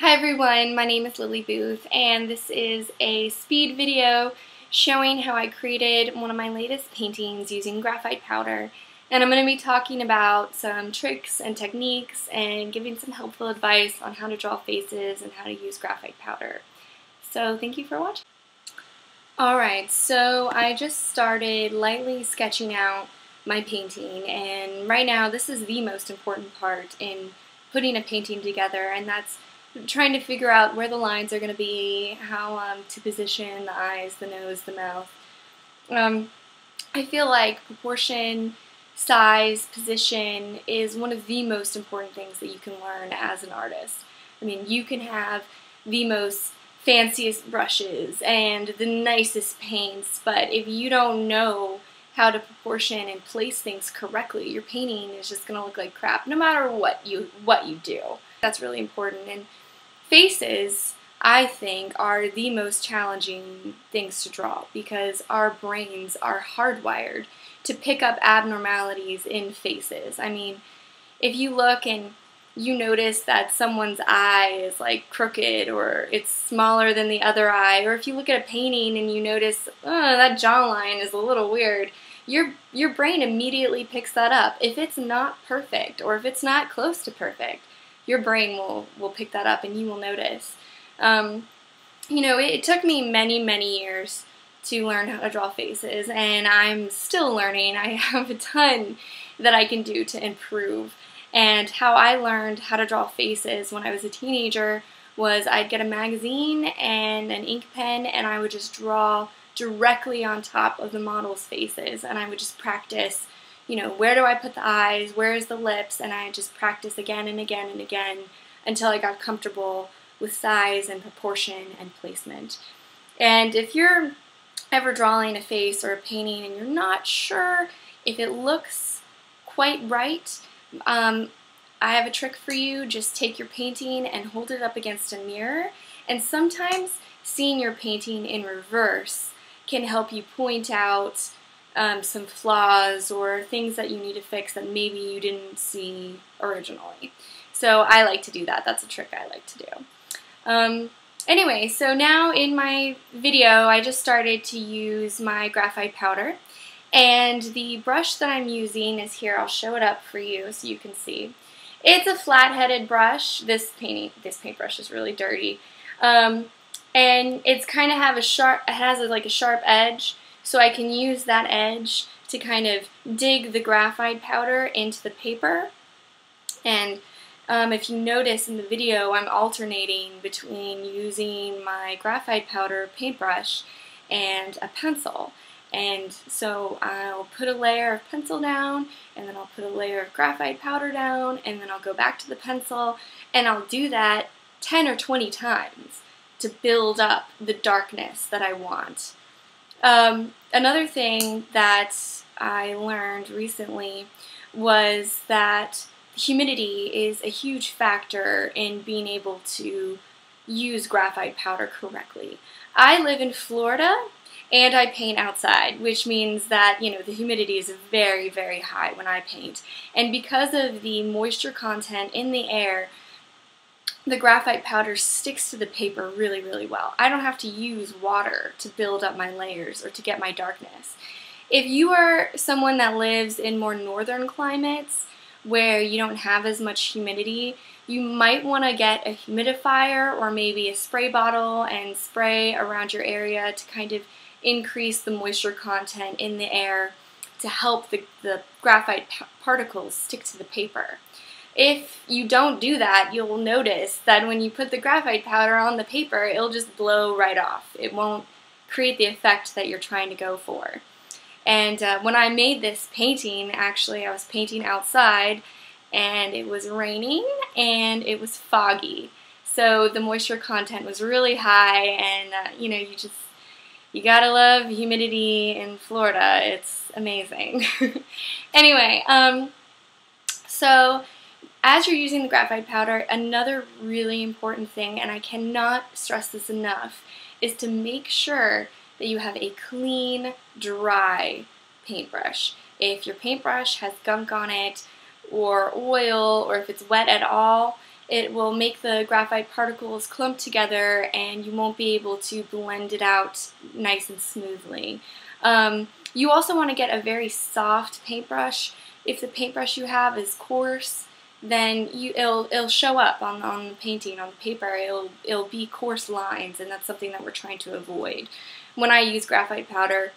Hi everyone, my name is Lily Booth and this is a speed video showing how I created one of my latest paintings using graphite powder. And I'm going to be talking about some tricks and techniques and giving some helpful advice on how to draw faces and how to use graphite powder. So thank you for watching. Alright, so I just started lightly sketching out my painting, and right now this is the most important part in putting a painting together, and that's trying to figure out where the lines are going to be, how to position the eyes, the nose, the mouth. I feel like proportion, size, position is one of the most important things that you can learn as an artist. I mean, you can have the most fanciest brushes and the nicest paints, but if you don't know how to proportion and place things correctly, your painting is just going to look like crap no matter what you do. That's really important. And faces, I think, are the most challenging things to draw because our brains are hardwired to pick up abnormalities in faces. I mean, if you look and you notice that someone's eye is like crooked or it's smaller than the other eye, or if you look at a painting and you notice, oh, that jawline is a little weird, your brain immediately picks that up. If it's not perfect or if it's not close to perfect, your brain will pick that up and you will notice. You know, it took me many years to learn how to draw faces, and I'm still learning. I have a ton that I can do to improve. And how I learned how to draw faces when I was a teenager was I'd get a magazine and an ink pen and I would just draw directly on top of the model's faces, and I would just practice, you know, where do I put the eyes, where's the lips, and I just practice again and again and again until I got comfortable with size and proportion and placement. And if you're ever drawing a face or a painting and you're not sure if it looks quite right, I have a trick for you. Just take your painting and hold it up against a mirror, and sometimes seeing your painting in reverse can help you point out some flaws or things that you need to fix that maybe you didn't see originally. So I like to do that. That's a trick I like to do. Anyway, so now in my video I just started to use my graphite powder, and the brush that I'm using is here. I'll show it up for you so you can see. It's a flat-headed brush. This paintbrush is really dirty. And it's kind of it has like a sharp edge, so I can use that edge to kind of dig the graphite powder into the paper. And if you notice in the video, I'm alternating between using my graphite powder paintbrush and a pencil. And so I'll put a layer of pencil down, and then I'll put a layer of graphite powder down, and then I'll go back to the pencil, and I'll do that 10 or 20 times to build up the darkness that I want. Another thing that I learned recently was that humidity is a huge factor in being able to use graphite powder correctly. I live in Florida and I paint outside, which means that, you know, the humidity is very high when I paint. And because of the moisture content in the air, the graphite powder sticks to the paper really well. I don't have to use water to build up my layers or to get my darkness. If you are someone that lives in more northern climates where you don't have as much humidity, you might want to get a humidifier or maybe a spray bottle and spray around your area to kind of increase the moisture content in the air to help the graphite particles stick to the paper. If you don't do that, you'll notice that when you put the graphite powder on the paper, it'll just blow right off. It won't create the effect that you're trying to go for. And when I made this painting, actually I was painting outside and it was raining and it was foggy. So the moisture content was really high, and you know, you gotta love humidity in Florida. It's amazing. Anyway, so as you're using the graphite powder, another really important thing, and I cannot stress this enough, is to make sure that you have a clean, dry paintbrush. If your paintbrush has gunk on it, or oil, or if it's wet at all, it will make the graphite particles clump together and you won't be able to blend it out nice and smoothly. You also want to get a very soft paintbrush. If the paintbrush you have is coarse, then it'll show up on the painting, on the paper. It'll be coarse lines, and that's something that we're trying to avoid. When I use graphite powder,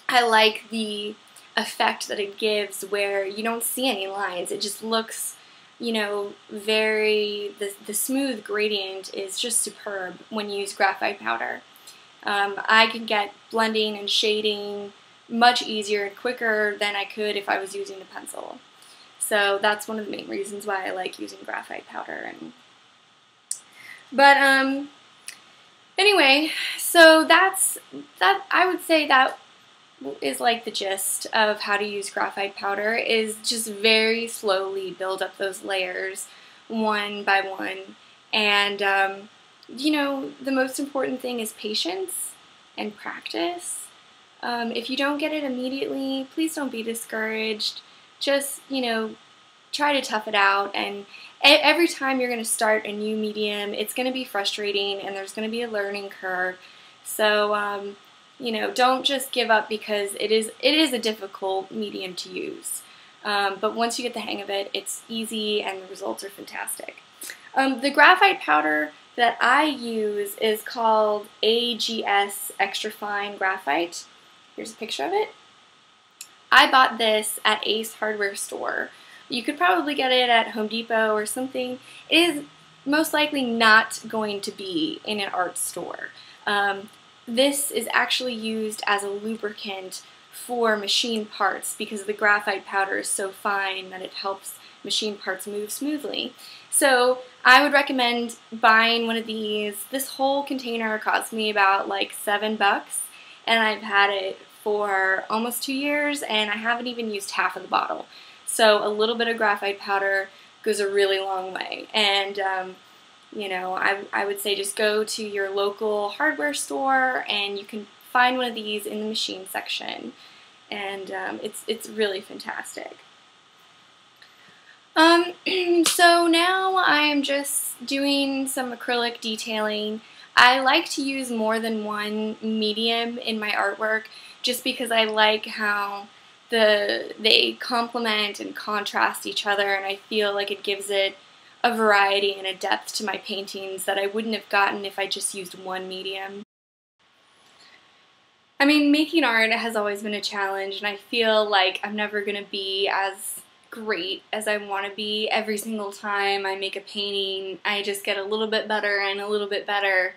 I like the effect that it gives where you don't see any lines. It just looks, you know, the smooth gradient is just superb when you use graphite powder. I can get blending and shading much easier and quicker than I could if I was using a pencil. So that's one of the main reasons why I like using graphite powder. But anyway, so I would say that is like the gist of how to use graphite powder, is just very slowly build up those layers one by one. And you know, the most important thing is patience and practice. If you don't get it immediately, please don't be discouraged. Just, you know, try to tough it out, and every time you're going to start a new medium, it's going to be frustrating and there's going to be a learning curve. So, you know, don't just give up, because it is a difficult medium to use. But once you get the hang of it, it's easy and the results are fantastic. The graphite powder that I use is called AGS Extra Fine Graphite. Here's a picture of it. I bought this at Ace Hardware Store. You could probably get it at Home Depot or something. It is most likely not going to be in an art store. This is actually used as a lubricant for machine parts because the graphite powder is so fine that it helps machine parts move smoothly. So I would recommend buying one of these. This whole container cost me about like $7, and I've had it for almost 2 years, and I haven't even used half of the bottle. So a little bit of graphite powder goes a really long way. And you know, I would say just go to your local hardware store and you can find one of these in the machine section. And it's really fantastic. So now I am just doing some acrylic detailing. I like to use more than one medium in my artwork just because I like how they complement and contrast each other, and I feel like it gives it a variety and a depth to my paintings that I wouldn't have gotten if I just used one medium. I mean, making art has always been a challenge, and I feel like I'm never going to be as great as I want to be. Every single time I make a painting, I just get a little bit better and a little bit better,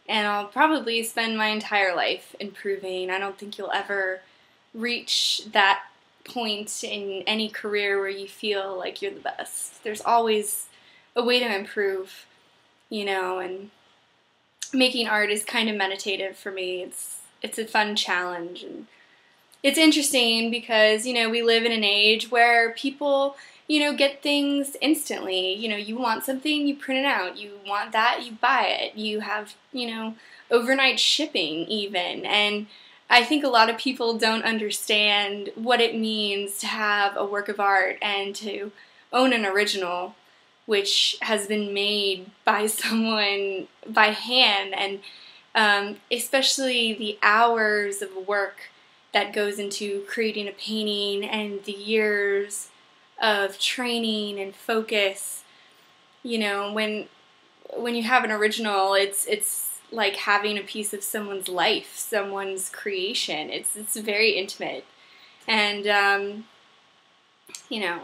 and I'll probably spend my entire life improving. I don't think you'll ever reach that point in any career where you feel like you're the best. There's always a way to improve, you know, and making art is kind of meditative for me. It's a fun challenge, and it's interesting because, you know, we live in an age where people, you know, get things instantly. You know, you want something, you print it out. You want that, you buy it. You have, you know, overnight shipping even. And I think a lot of people don't understand what it means to have a work of art and to own an original, which has been made by someone by hand, and especially the hours of work that goes into creating a painting and the years of training and focus. You know, when you have an original, it's like having a piece of someone's life, someone's creation. It's very intimate, and you know,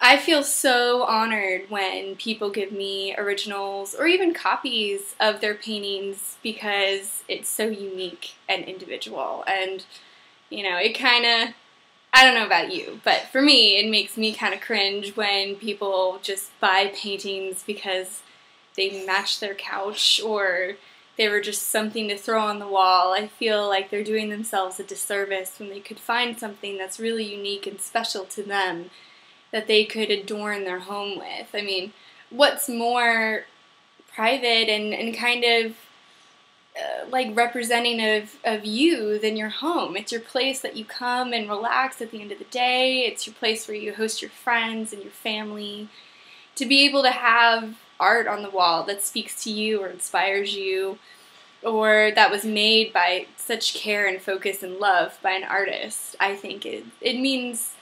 I feel so honored when people give me originals or even copies of their paintings because it's so unique and individual. And, you know, it kind of, I don't know about you, but for me, it makes me kind of cringe when people just buy paintings because they match their couch or they were just something to throw on the wall. I feel like they're doing themselves a disservice when they could find something that's really unique and special to them that they could adorn their home with. I mean, what's more private and kind of like representative of you than your home? It's your place that you come and relax at the end of the day. It's your place where you host your friends and your family. to be able to have art on the wall that speaks to you or inspires you, or that was made by such care and focus and love by an artist, I think it means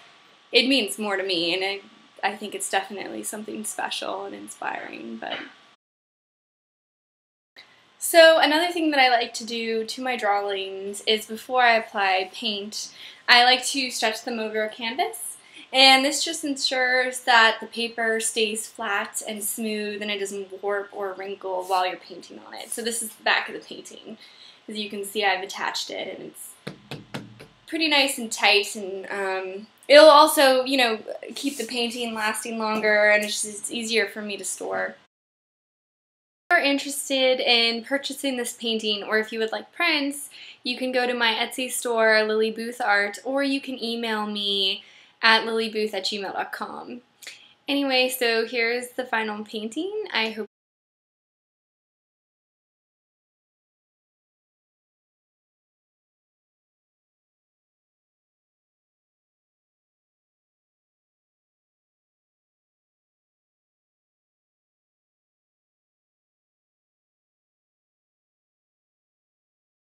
more to me, and I think it's definitely something special and inspiring. So another thing that I like to do to my drawings is before I apply paint, I like to stretch them over a canvas. And this just ensures that the paper stays flat and smooth and it doesn't warp or wrinkle while you're painting on it. So this is the back of the painting. As you can see, I've attached it and it's pretty nice and tight, and it'll also, you know, keep the painting lasting longer, and it's easier for me to store. If you're interested in purchasing this painting, or if you would like prints, you can go to my Etsy store, Lily Booth Art, or you can email me at lilybooth@gmail.com. Anyway, so here's the final painting. I hope